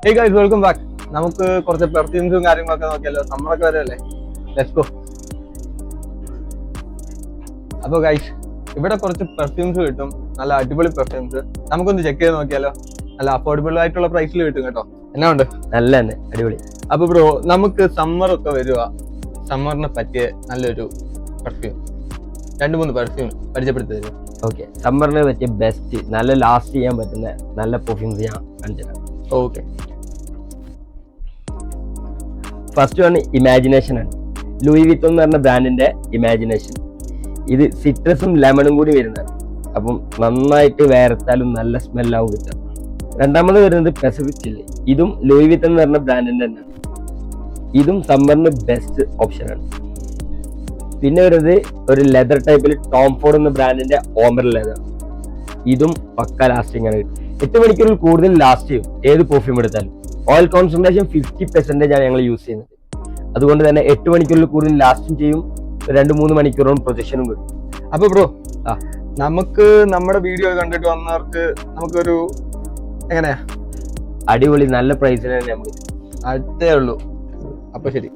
Hey guys, welcome back. നമുക്ക് കുറച്ച് പെർഫ്യൂംസും കാര്യങ്ങളൊക്കെ നോക്കിയാലോ. സമ്മറൊക്കെ വരെയല്ലേ. Let's go. അപ്പോൾ ഗൈസ്, ഇവിടെ കുറച്ച് പെർഫ്യൂംസ് കിട്ടും, നല്ല അടിപൊളി പെർഫ്യൂംസ്. നമുക്കൊന്ന് ചെക്ക് ചെയ്ത് നോക്കിയാലോ. നല്ല അഫോർഡബിൾ ആയിട്ടുള്ള പ്രൈസിൽ കിട്ടും കേട്ടോ. എന്നാ ഉണ്ട്? നല്ല തന്നെ, അടിപൊളി. അപ്പൊ ബ്രോ, നമുക്ക് സമ്മർ ഒക്കെ വരിക, സമ്മറിനെ പറ്റിയ നല്ലൊരു പെർഫ്യൂം, 2-3 പെർഫ്യൂം പരിചയപ്പെടുത്തി തരും. ഓക്കെ, സമ്മറിനെ പറ്റിയ ബെസ്റ്റ്, നല്ല ലാസ്റ്റ് ചെയ്യാൻ പറ്റുന്ന നല്ല പെർഫ്യൂംസ് ഞാൻ കാണിച്ചുതരാം. ഓക്കെ, ഫസ്റ്റ് വൺ ഇമാജിനേഷൻ ആണ്. ലൂയി വിത്തോൺ എന്ന് പറഞ്ഞ ബ്രാൻഡിന്റെ ഇമാജിനേഷൻ. ഇത് സിട്രസും ലെമണും കൂടി വരുന്നതാണ്. അപ്പം നന്നായിട്ട് വേർത്താലും നല്ല സ്മെല്ലാവും കിട്ടുക. രണ്ടാമത് വരുന്നത് പെസിഫിക് ചില്ലി. ഇതും ലൂയി വിത്തോൺ എന്ന് പറഞ്ഞ ബ്രാൻഡിന്റെ തന്നെയാണ്. ഇതും സമ്മറിന് ബെസ്റ്റ് ഓപ്ഷനാണ്. പിന്നെ വരുന്നത് ഒരു ലെതർ ടൈപ്പിൽ ടോം ഫോർഡ് എന്ന ബ്രാൻഡിന്റെ ഓമർ ലെതർ. ഇതും പക്ക ലാസ്റ്റിംഗ് ആണ്. 8 മണിക്കൂറിൽ കൂടുതൽ ലാസ്റ്റ് ചെയ്യും ഏത് പെർഫ്യൂം എടുത്താലും. ഓയിൽ കോൺസെൻട്രേഷൻ 50% ആണ് ഞങ്ങൾ യൂസ് ചെയ്യുന്നത്. അതുകൊണ്ട് തന്നെ 8 മണിക്കൂറിൽ കൂടുതൽ ലാസ്റ്റും ചെയ്യും, 2-3 മണിക്കൂറോളം പ്രൊജക്ഷനും കിട്ടും. അപ്പൊ ബ്രോ, നമുക്ക് നമ്മുടെ വീഡിയോ കണ്ടിട്ട് വന്നവർക്ക് നമുക്കൊരു എങ്ങനെയാ അടിപൊളി നല്ല പ്രൈസിന് തന്നെ നമുക്ക് അതേ ഉള്ളൂ. അപ്പൊ ശരി.